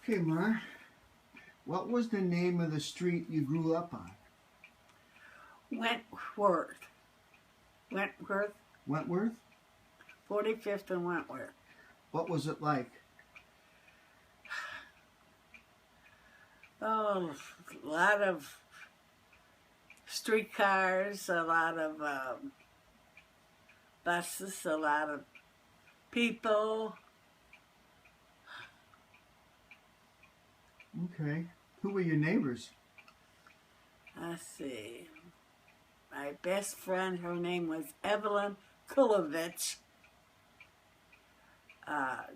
Okay, Ma. What was the name of the street you grew up on? Wentworth. Wentworth? Wentworth? 45th and Wentworth. What was it like? Oh, a lot of streetcars, a lot of buses, a lot of people. Okay. Who were your neighbors? Let's see. My best friend, her name was Evelyn Kulovich.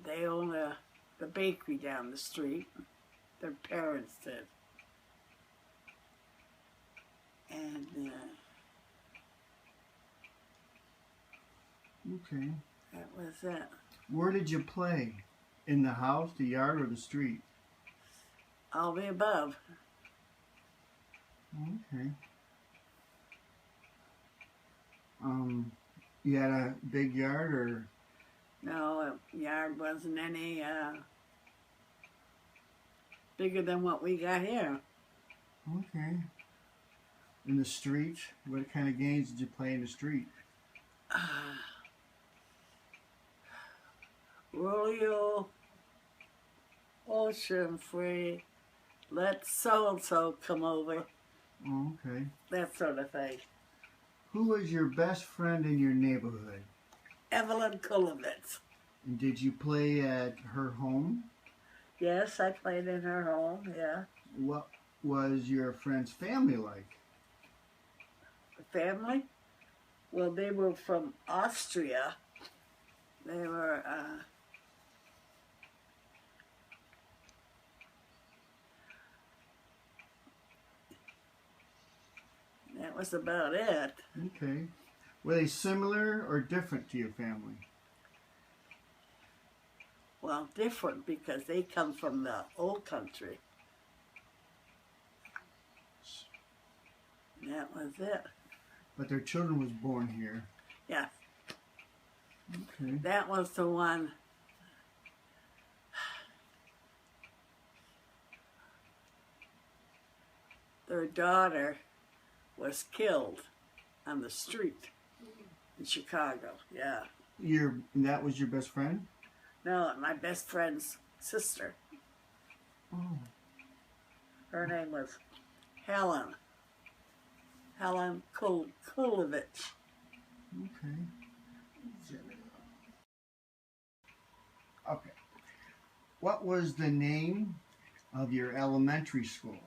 They owned the bakery down the street. Their parents did. And Okay. that was it. Where did you play? In the house, the yard, or the street? All the above. Okay. You had a big yard, or? No, the yard wasn't any bigger than what we got here. Okay. In the street? What kind of games did you play in the street? Rodeo, ocean free, let so-and-so come over, Oh, okay. that sort of thing. Who was your best friend in your neighborhood? Evelyn Kulovitz. And did you play at her home? Yes, I played in her home, yeah. What was your friend's family like? The family? Well, they were from Austria. They were, that was about it. Okay. Were they similar or different to your family? Well, different because they come from the old country. That was it. But their children was born here. Yeah, Okay. that was the one. Their daughter was killed on the street in Chicago. Yeah. That was your best friend? No, my best friend's sister. Oh. Her name was Helen. Helen Kulovich. Okay. Okay. What was the name of your elementary school?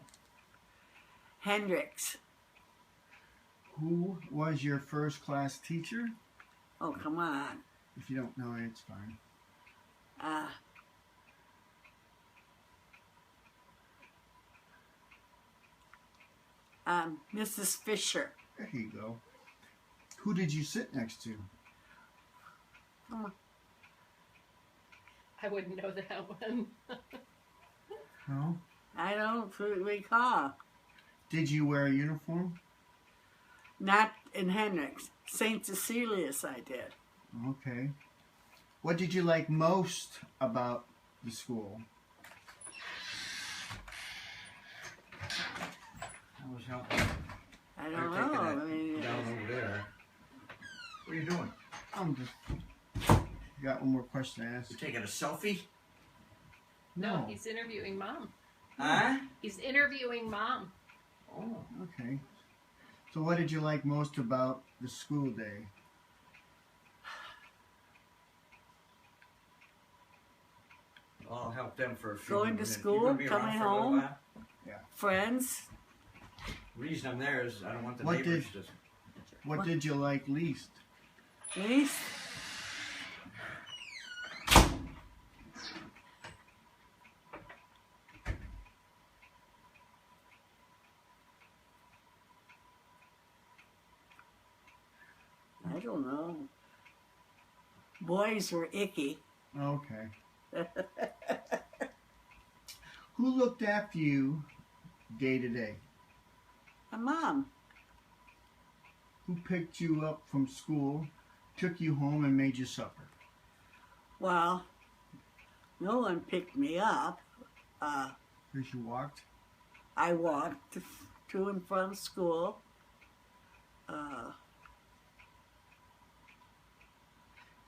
Hendricks. Who was your first class teacher? Oh, come on. If you don't know it, it's fine. Mrs. Fisher. There you go. Who did you sit next to? Oh, I wouldn't know that one. No. I don't recall. Did you wear a uniform? Not in Hendricks. St. Cecilia's I did. Okay. What did you like most about the school? I was helping. I They're don't taking know. it I mean, down over there. What are you doing? I'm just got one more question to ask. You taking a selfie? No, he's interviewing Mom. Huh? He's interviewing Mom. Oh. Okay. So what did you like most about the school day? I'll help them for a few Going to minutes. school, You gonna be around coming for a little home. while? friends. The reason I'm there is I don't want the What neighbors did- to... What did you like least? Least. I don't know. Boys were icky. Okay. Who looked after you day to day? My mom. Who picked you up from school, took you home, and made you supper? Well, no one picked me up. Because you walked? I walked to and from school.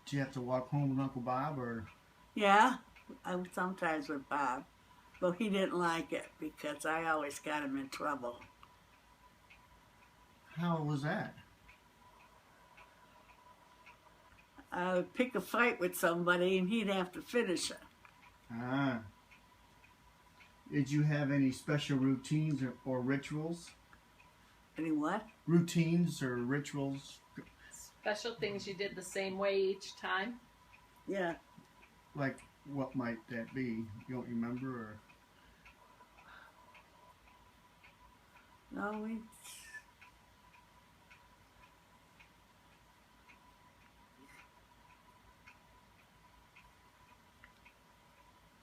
Did you have to walk home with Uncle Bob, or? Yeah, I was sometimes with Bob, but he didn't like it because I always got him in trouble. How was that? I would pick a fight with somebody and he'd have to finish it. Ah. Did you have any special routines or rituals? Any what? Routines or rituals? Special things you did the same way each time? Yeah. Like, what might that be? You don't remember, or? No, we...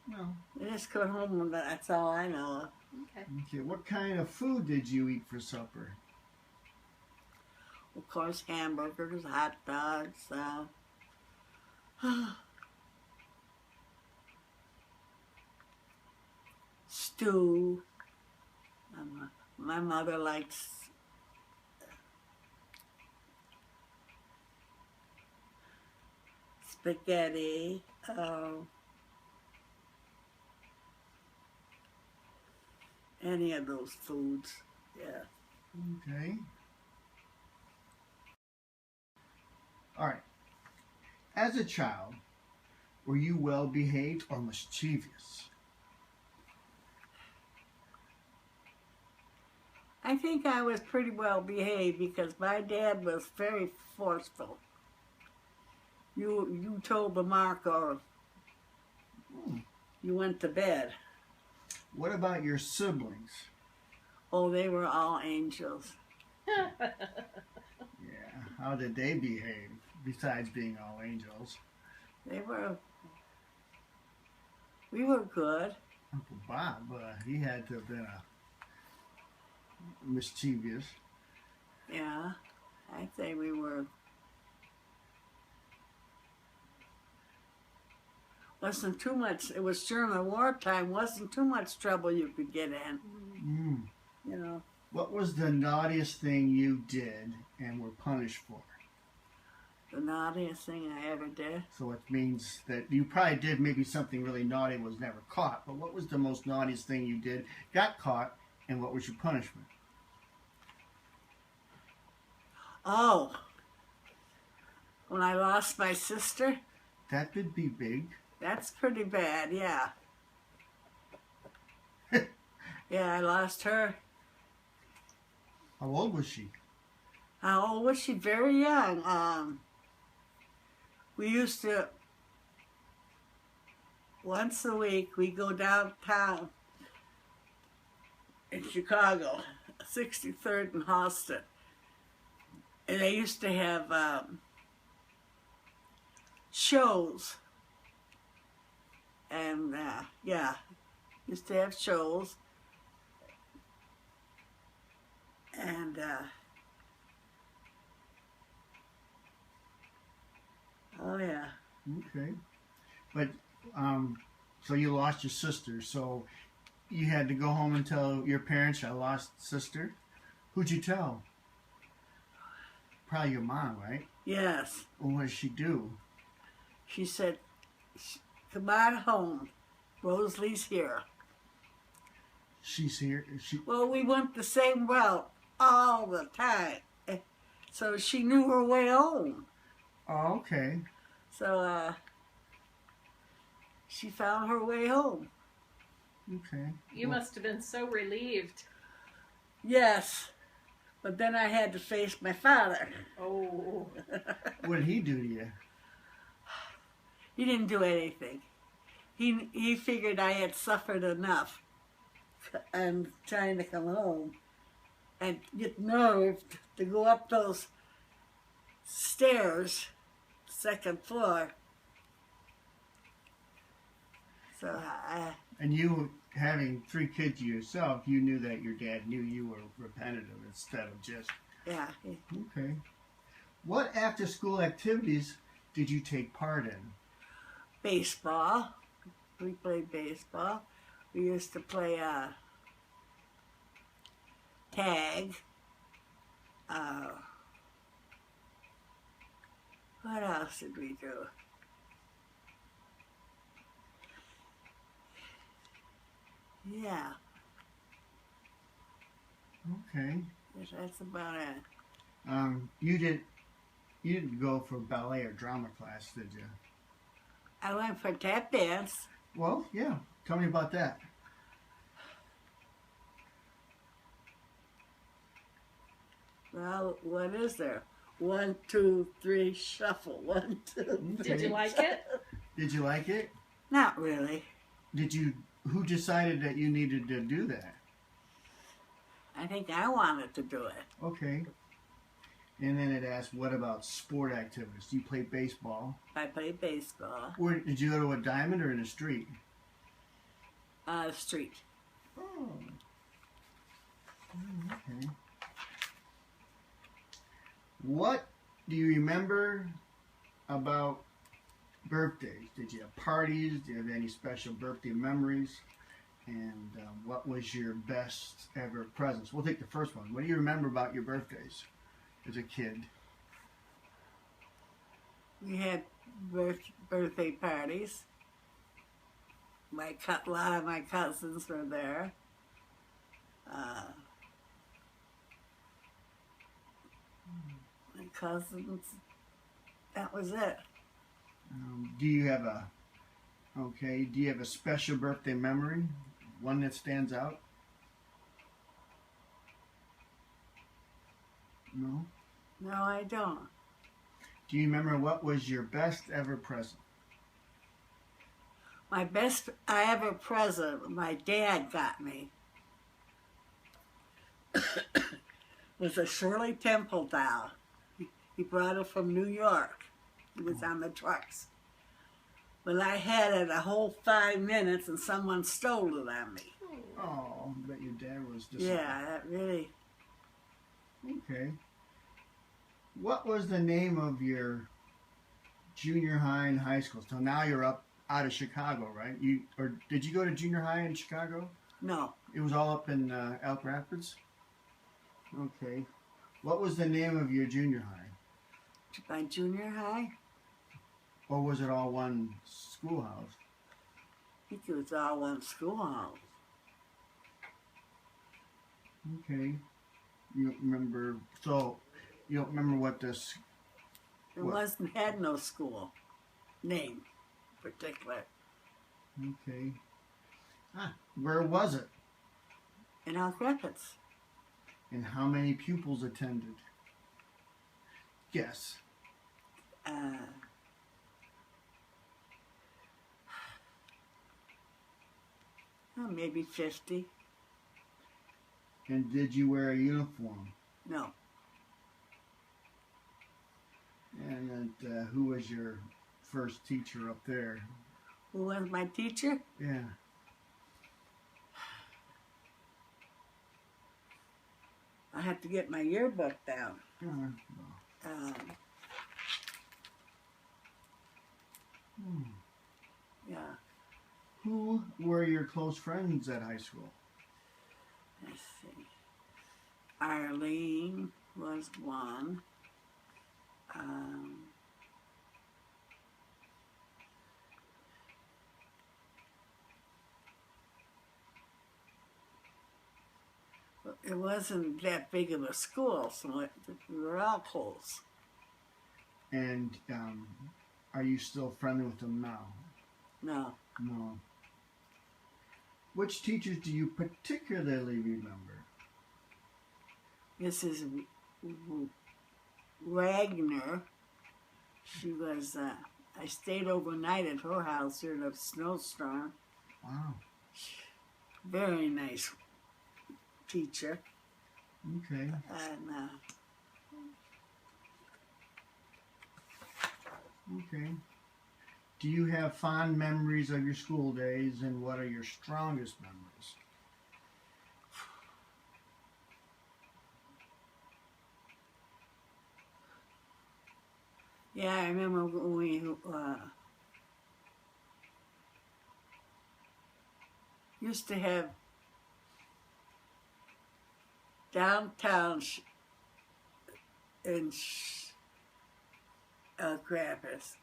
No. We just come home and that's all I know of. Okay. Okay, what kind of food did you eat for supper? Of course, hamburgers, hot dogs, stew. My mother likes spaghetti. Any of those foods, yeah. Okay. All right. As a child, were you well behaved or mischievous? I think I was pretty well behaved because my dad was very forceful. You told the mark or you went to bed. What about your siblings? Oh, they were all angels. Yeah. How did they behave besides being all angels? We were good. Uncle Bob, he had to have been mischievous. Yeah, I'd say we were. Wasn't too much. It was during the wartime. Wasn't too much trouble you could get in. Mm. You know. What was the naughtiest thing you did and were punished for? The naughtiest thing I ever did. So it means that you probably did maybe something really naughty and was never caught. But what was the most naughtiest thing you did, got caught, and what was your punishment? Oh, when I lost my sister. That could be big. That's pretty bad, yeah. Yeah, I lost her. How old was she? How old was she? Very young. We used to, once a week, we go downtown in Chicago, 63rd and Halsted. And they used to have shows. And, yeah, used to have shows. And, oh, yeah. Okay. But, so you lost your sister, so you had to go home and tell your parents, I lost sister? Who'd you tell? Probably your mom, right? Yes. Well, what did she do? She said, come on home. Rosalie's here. She's here? Well, we went the same route all the time. So she knew her way home. Oh, okay. So, she found her way home. Okay. You must have been so relieved. Yes. But then I had to face my father. Oh. What did he do to you? He didn't do anything. He figured I had suffered enough and trying to come home and get nerve to go up those stairs, second floor. So And you, having 3 kids yourself, you knew that your dad knew you were repetitive instead of just... yeah. Okay. What after-school activities did you take part in? Baseball. We played baseball. We used to play tag. What else did we do? Yeah, Okay. that's about it. You didn't go for ballet or drama class, did you? I went for tap dance. Well, yeah. Tell me about that. Well, what is there? 1, 2, 3, shuffle. 1, 2. Did you like it? Did you like it? Not really. Who decided that you needed to do that? I think I wanted to do it. Okay. And then it asked, what about sport activities? Do you play baseball? I played baseball. Or did you go to a diamond or in a street? Street. Oh. Okay. What do you remember about birthdays? Did you have parties? Did you have any special birthday memories? And what was your best ever presents? We'll take the first one. What do you remember about your birthdays as a kid? We had birthday parties. A lot of my cousins were there. My cousins. That was it. Do you have a special birthday memory? One that stands out? No? No, I don't. Do you remember what was your best ever present? My best I ever present, my dad got me, was a Shirley Temple doll. He brought it from New York. It was on the trucks. But I had it a whole 5 minutes and someone stole it on me. Oh, I bet your dad was disappointed. Yeah, that really. Okay. What was the name of your junior high and high school? So now you're up out of Chicago, right? Did you go to junior high in Chicago? No. It was all up in Elk Rapids? Okay. What was the name of your junior high? My junior high? Or was it all one schoolhouse? I think it was all one schoolhouse. Okay. You don't remember, so you don't remember what this... It had no school name particular. Okay. Where was it? In Elk Rapids. And how many pupils attended? Guess. Maybe 50. And did you wear a uniform? No. And who was your first teacher up there? Who was my teacher? Yeah. I have to get my yearbook down. Yeah. Who were your close friends at high school? Let's see. Arlene was one. It wasn't that big of a school, so we were all close. And are you still friendly with them now? No. No. Which teachers do you particularly remember? Mrs. Wagner. She was, I stayed overnight at her house during a snowstorm. Wow. Very nice teacher. Okay. And, Okay. Do you have fond memories of your school days, and what are your strongest memories? yeah, I remember when we used to have downtown in Grampus.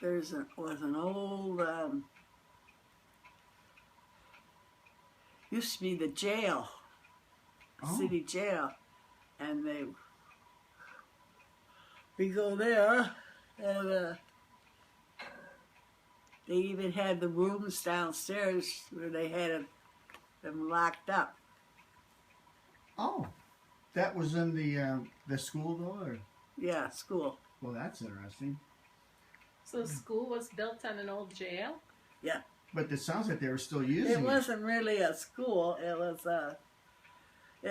Was an old used to be the jail, city jail, and we go there, and they even had the rooms downstairs where they had them locked up. Oh, that was in the school though, or? Yeah, school. Well, that's interesting. So the school was built on an old jail? Yeah. But it sounds like they were still using it. It wasn't really a school. It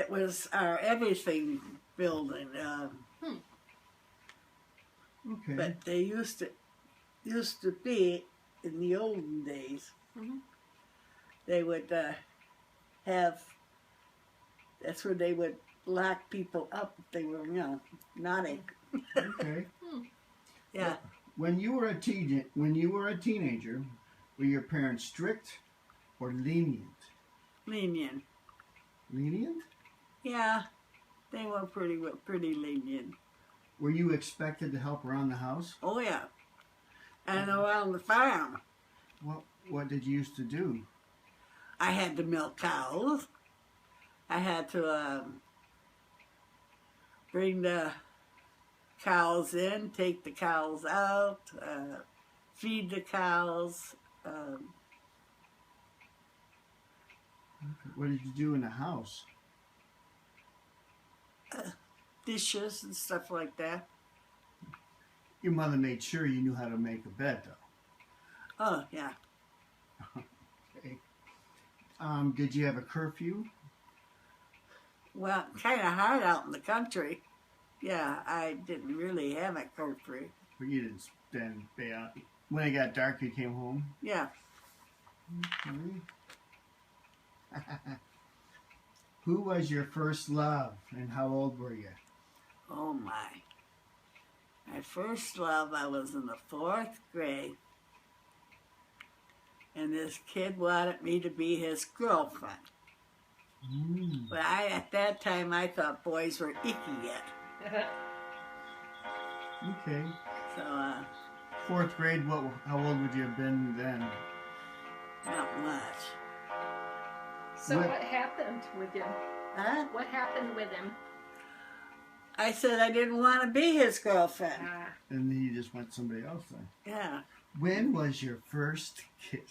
was our everything building. Okay. But they used to be in the olden days. Mm-hmm. They would have. That's where they would lock people up if they were, naughty. Okay. Yeah. When you were a teenager, were your parents strict or lenient? Lenient. Lenient? Yeah, they were pretty lenient. Were you expected to help around the house? Oh yeah, and around the farm. What did you used to do? I had to milk cows. I had to bring the cows in, take the cows out, feed the cows. What did you do in the house? Dishes and stuff like that. Your mother made sure you knew how to make a bed, though. Oh yeah. Okay. Did you have a curfew? Well, kind of hard out in the country. Yeah, I didn't really have a curfew. But you didn't spend when it got dark, you came home? Yeah. Okay. Who was your first love and how old were you? Oh my. My first love, I was in the 4th grade. And this kid wanted me to be his girlfriend. But at that time, I thought boys were icky yet. Okay. So, 4th grade, how old would you have been then? not much. So what happened with him? Huh? What happened with him? I said I didn't want to be his girlfriend. And then you just went somebody else then. Yeah. When was your first kiss?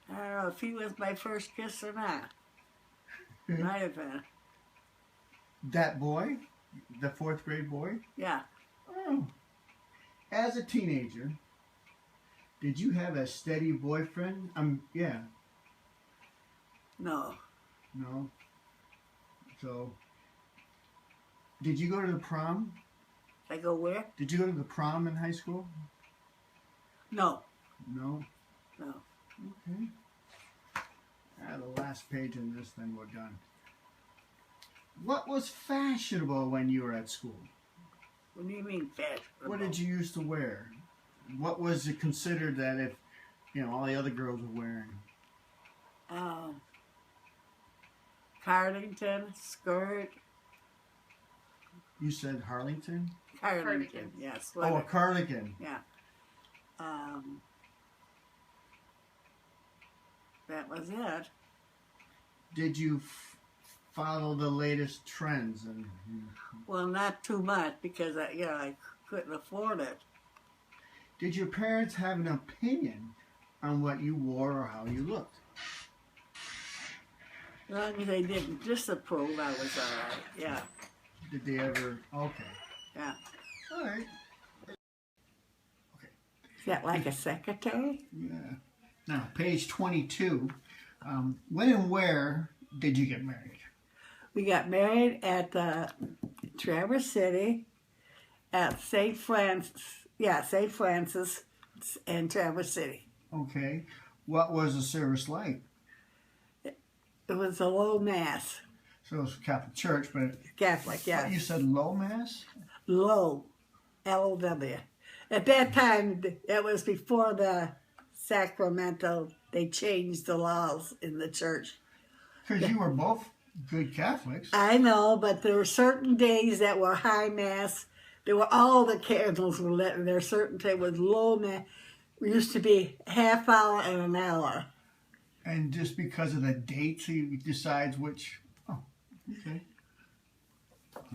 I don't know if he was my first kiss or not. Might have been. That boy? The 4th grade boy? Yeah. Oh. As a teenager, did you have a steady boyfriend? Yeah. No. No. So, did you go to the prom? I go where? Did you go to the prom in high school? No. No. No. Okay. The last page in this, then we're done. What was fashionable when you were at school? What do you mean fashionable? What did you used to wear? What was it considered that if, all the other girls were wearing? Carlington, skirt. You said Harlington? Carlington, yes. Oh, a cardigan. Yeah. That was it. Did you follow the latest trends? Well, not too much because I couldn't afford it. Did your parents have an opinion on what you wore or how you looked? As long as they didn't disapprove, I was all right. Yeah. Did they ever? Okay. Yeah. All right. Is that like a secretary? Yeah. Now, page 22. When and where did you get married? We got married at Traverse City, at St. Francis. Yeah, St. Francis and Traverse City. Okay. What was the service like? It was a low mass. So it was Catholic Church, but Catholic, yeah. you said low mass? Low, L-O-W. At that time, it was before the sacramental. They changed the laws in the church. Because you were both good Catholics. I know, but there were certain days that were high mass. There were all the candles were lit, and there were certain days was low mass. It used to be half hour and an hour. And just because of the dates, he decides which. Oh, okay.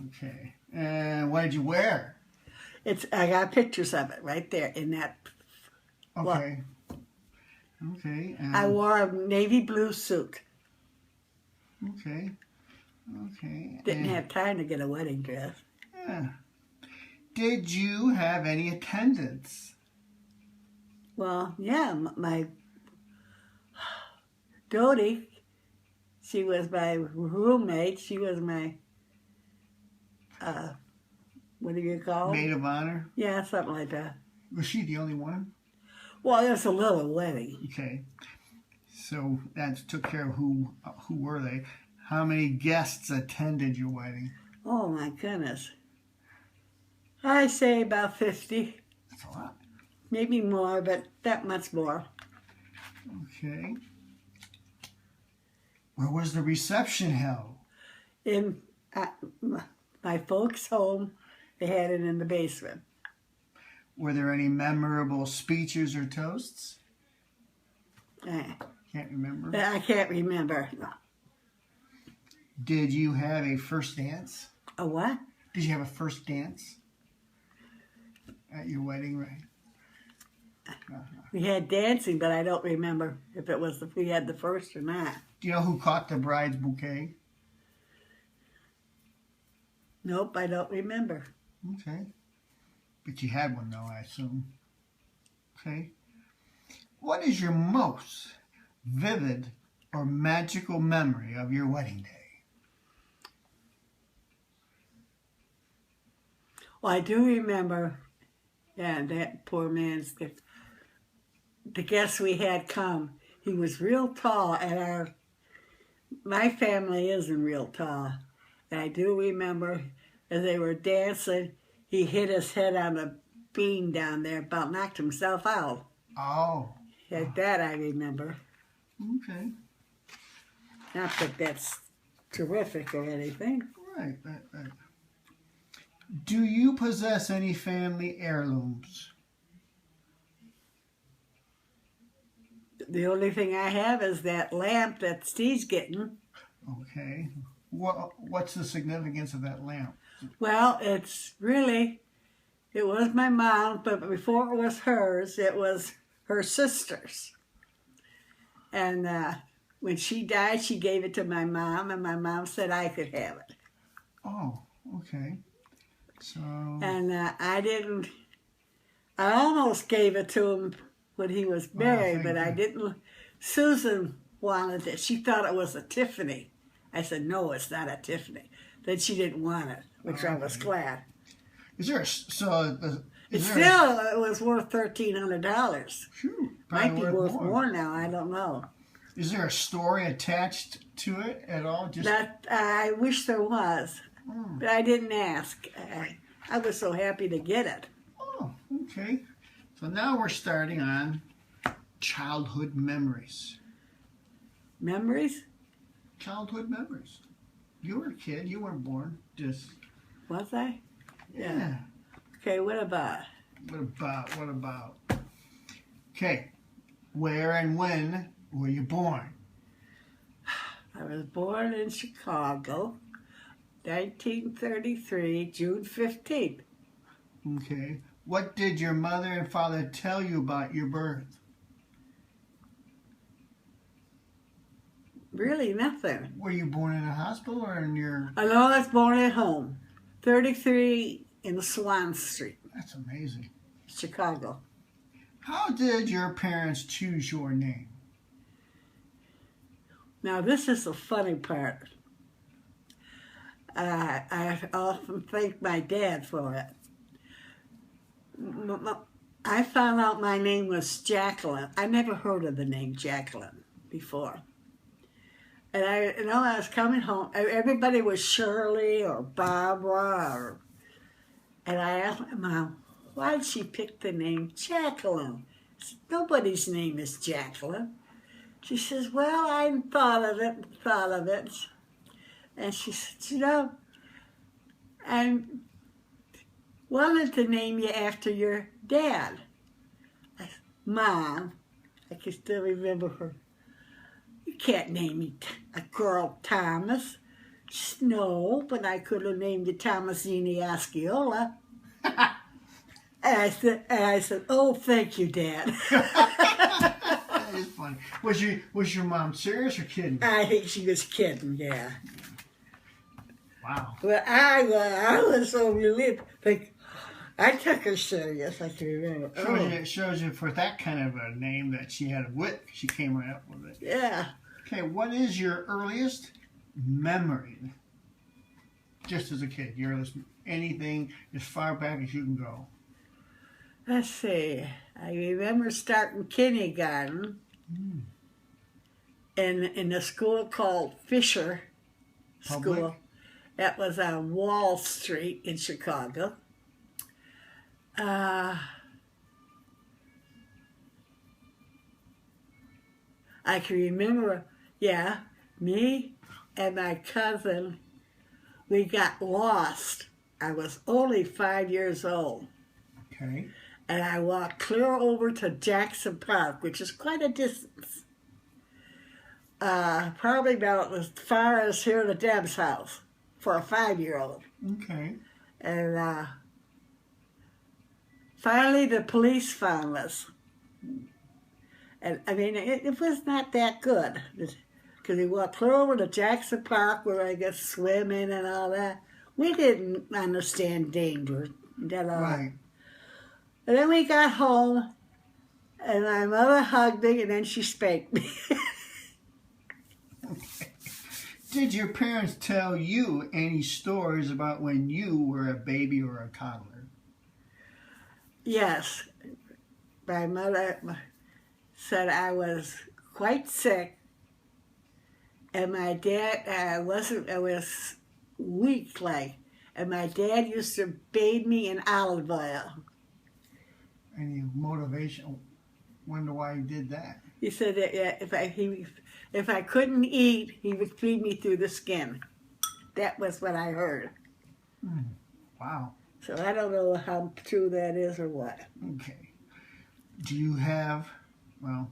Okay. And what did you wear? I got pictures of it right there in that. Okay. Okay. I wore a navy blue suit. Okay. Okay. Didn't have time to get a wedding dress. Yeah. Did you have any attendance? Well, yeah, my Dodie, she was my roommate. She was my, what do you call it? Maid of honor? Yeah, something like that. Was she the only one? Well, it was a little wedding. Okay. So that took care of who were they. How many guests attended your wedding? Oh, my goodness. I say about 50. That's a lot. Maybe more, but that much more. Okay. Where was the reception held? In my folks' home, they had it in the basement. Were there any memorable speeches or toasts? Can't remember. I can't remember. Did you have a first dance? A what? Did you have a first dance at your wedding, right? We had dancing, but I don't remember if we had the first or not. Do you know who caught the bride's bouquet? Nope, I don't remember. Okay. But you had one, though, I assume. Okay. What is your most vivid or magical memory of your wedding day? Well, I do remember, yeah, that poor man's, the guest we had come, he was real tall, and my family isn't real tall. And I do remember as they were dancing, he hit his head on a beam down there, about knocked himself out. Oh. Like that I remember. Okay. Not that that's terrific or anything. Right. Do you possess any family heirlooms? The only thing I have is that lamp that Steve's getting. Okay. What's the significance of that lamp? Well, it was my mom, but before it was hers, it was her sister's. And when she died, she gave it to my mom, and my mom said I could have it. Oh, okay. So. And I almost gave it to him when he was married, but I didn't. Susan wanted it. She thought it was a Tiffany. I said, no, it's not a Tiffany. Then she didn't want it, which I was glad. Is there It was worth $1,300. Might be worth more now. I don't know. Is there a story attached to it at all? I wish there was, but I didn't ask. I was so happy to get it. Oh, okay. So now we're starting on childhood memories. Memories? Childhood memories. You were a kid. You weren't born. Was I? Yeah. Okay, what about? What about? Okay. Where and when were you born? I was born in Chicago, 1933, June 15th. Okay. What did your mother and father tell you about your birth? Really nothing. Were you born in a hospital or in your... I know I was born at home, 33 in Swan Street. That's amazing. Chicago. How did your parents choose your name? Now this is the funny part. I often thank my dad for it. I found out my name was Jacqueline. I never heard of the name Jacqueline before. And I was coming home. Everybody was Shirley or Barbara, and I asked my mom, why did she pick the name Jacqueline? I said, nobody's name is Jacqueline. She says, well, I thought of it. And she said, I wanted to name you after your dad. I said, Mom, I can still remember her. You can't name me a girl Thomas. She said, no, but I could have named you Thomasini Asciola. And I said, oh, thank you, Dad. That is funny. Was your mom serious or kidding? I think she was kidding, yeah. Wow. But I was so relieved. Like, I took her serious, I can remember. It shows you for that kind of a name that she had a wit. She came right up with it. Yeah. Okay, what is your earliest memory? Just as a kid, your earliest anything as far back as you can go. Let's see. I remember starting kindergarten in a school called Fisher School. Public? That was on Wall Street in Chicago. I can remember, me and my cousin, we got lost. I was only 5 years old. Okay. And I walked clear over to Jackson Park, which is quite a distance. Probably about as far as here to Deb's house for a 5-year-old. Okay. And finally the police found us. And I mean, it was not that good. Because we walked clear over to Jackson Park where I guess swimming and all that. We didn't understand danger. Right. And then we got home, and my mother hugged me, and then she spanked me. Okay. Did your parents tell you any stories about when you were a baby or a toddler? Yes. My mother said I was quite sick, and my dad I was weak, like, and my dad used to bathe me in olive oil. Any motivation? Wonder why he did that? He said that if I couldn't eat, he would feed me through the skin. That was what I heard. Wow. So I don't know how true that is or what. Okay. Do you have, well,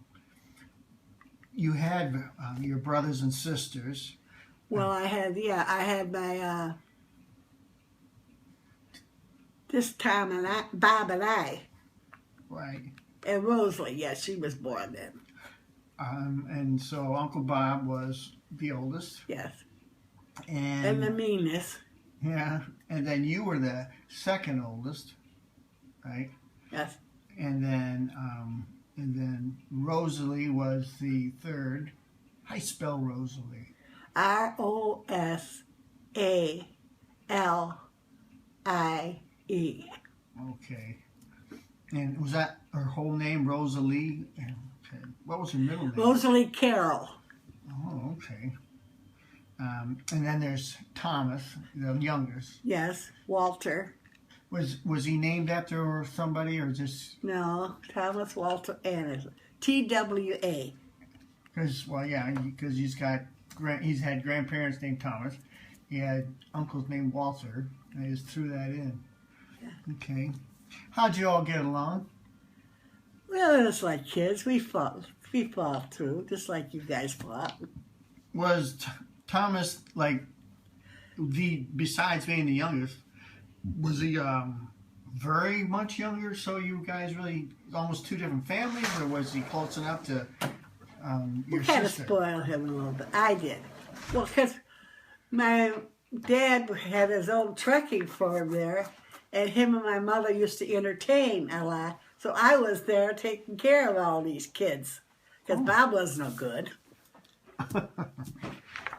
you had your brothers and sisters. Well, I had my, this Tom and Bob and I. Right. And Rosalie, yes, she was born then. And so Uncle Bob was the oldest. Yes. And the meanest. Yeah. And then you were the second oldest, right? Yes. And then Rosalie was the third. How do you spell Rosalie? Rosalie. Okay. And was that her whole name, Rosalie? Okay. What was her middle name? Rosalie Carroll. Oh, okay. And then there's Thomas, the youngest. Yes, Walter. Was he named after somebody or just? No, Thomas Walter Anderson. TWA. Because he's had grandparents named Thomas. He had uncles named Walter. And I just threw that in. Yeah. Okay. How'd you all get along? Well, it was like kids. We fought through, just like you guys fought. Was Thomas like besides being the youngest? Was he very much younger? So you guys really almost two different families, or was he close enough to your We kind of sister? spoiled him a little bit. I did. Well, because my dad had his own trekking farm there, and him and my mother used to entertain a lot. So I was there taking care of all these kids, because Bob was no good.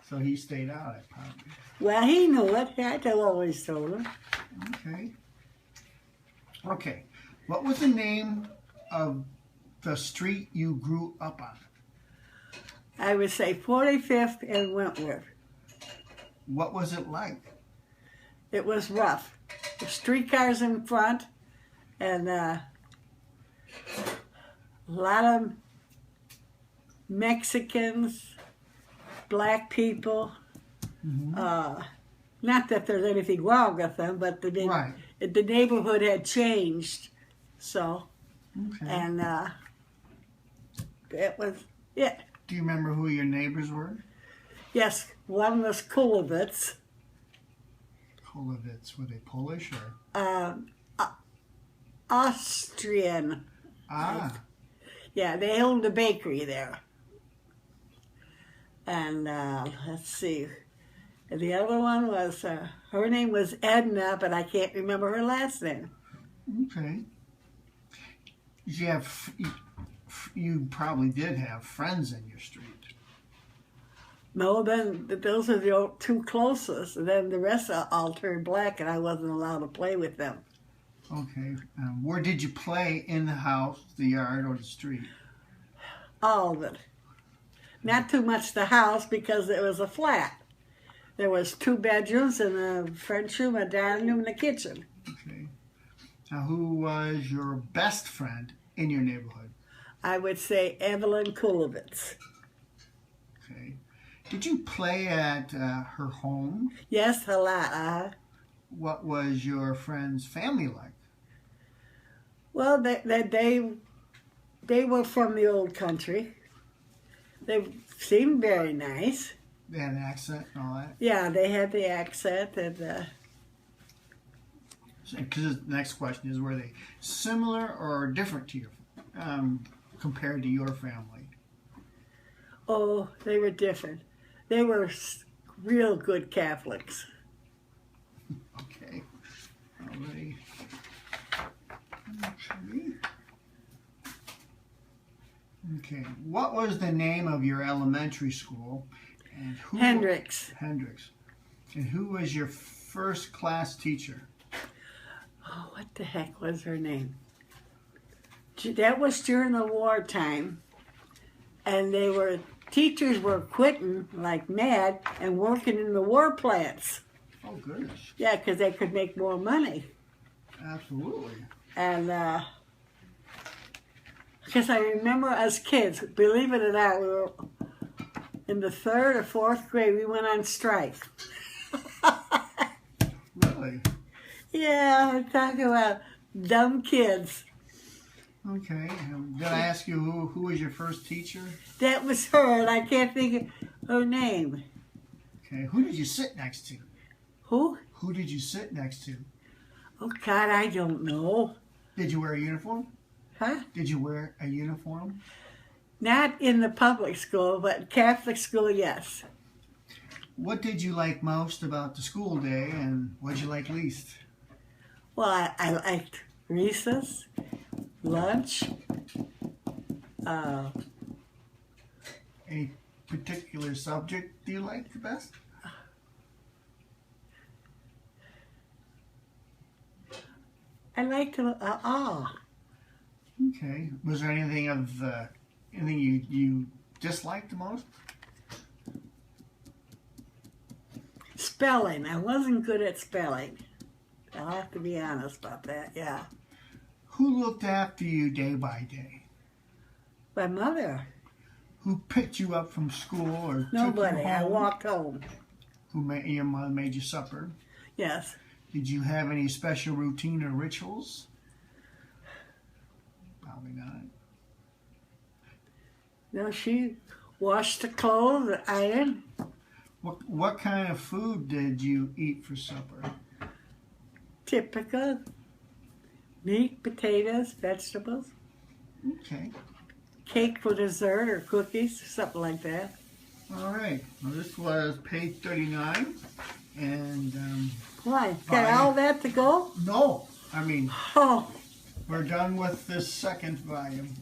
So he stayed out at probably. Well, he knew it. I always told him. Okay. Okay. What was the name of the street you grew up on? I would say 45th and Wentworth. What was it like? It was rough. The streetcars in front, and a lot of Mexicans, black people. Mm-hmm. Not that there's anything wrong with them, but the neighborhood had changed. So, Okay. and it was it. Do you remember who your neighbors were? Yes, one was Kulovitz. Kolovitz, were they Polish or? Austrian. Ah, Yeah, they owned a bakery there. And let's see. And the other one was, her name was Edna, but I can't remember her last name. okay. You probably did have friends in your street. No, then those are the two closest. And then the rest all turned black, and I wasn't allowed to play with them. Okay. Where did you play? In the house, the yard, or the street? All of it. Not too much the house because it was a flat. There was 2 bedrooms and a French room, a dining room, and a kitchen. Okay. Now, who was your best friend in your neighborhood? I would say Evelyn Kulovitz. Okay. Did you play at her home? Yes, a lot. What was your friend's family like? Well, they were from the old country. They seemed very nice. They had an accent and all that? Yeah, they had the accent, and Because the next question is, were they similar or different to your, compared to your family? oh, they were different. They were real good Catholics. Okay. All right. Okay. Okay. What was the name of your elementary school? And who? Hendricks. Hendricks. And who was your first class teacher? Oh, what the heck was her name? That was during the wartime, and teachers were quitting like mad and working in the war plants. Oh, goodness. Yeah, because they could make more money. Absolutely. And because I remember as kids, believe it or not, we were in the 3rd or 4th grade, we went on strike. Really? Yeah, I'm talking about dumb kids. Okay. Did I ask you who was your first teacher? That was her, and I can't think of her name. Okay. Who did you sit next to? Who? Who did you sit next to? Oh, God, I don't know. Did you wear a uniform? Huh? Did you wear a uniform? Not in the public school, but Catholic school, yes. What did you like most about the school day, and what did you like least? Well, I liked recess, lunch. Any particular subject do you like the best? I liked Okay. Was there anything you disliked the most? spelling. I wasn't good at spelling. I'll have to be honest about that, yeah. Who looked after you day by day? My mother. Who picked you up from school or Nobody. took you I home? walked home. Your mother made you supper? Yes. Did you have any special routine or rituals? Probably not. No, she washed the clothes, ironed. What kind of food did you eat for supper? Typical. Meat, potatoes, vegetables. Okay. Cake for dessert or cookies, something like that. All right. Well, this was page 39. And, Why? Got all that to go? no. I mean, Oh. we're done with this second volume.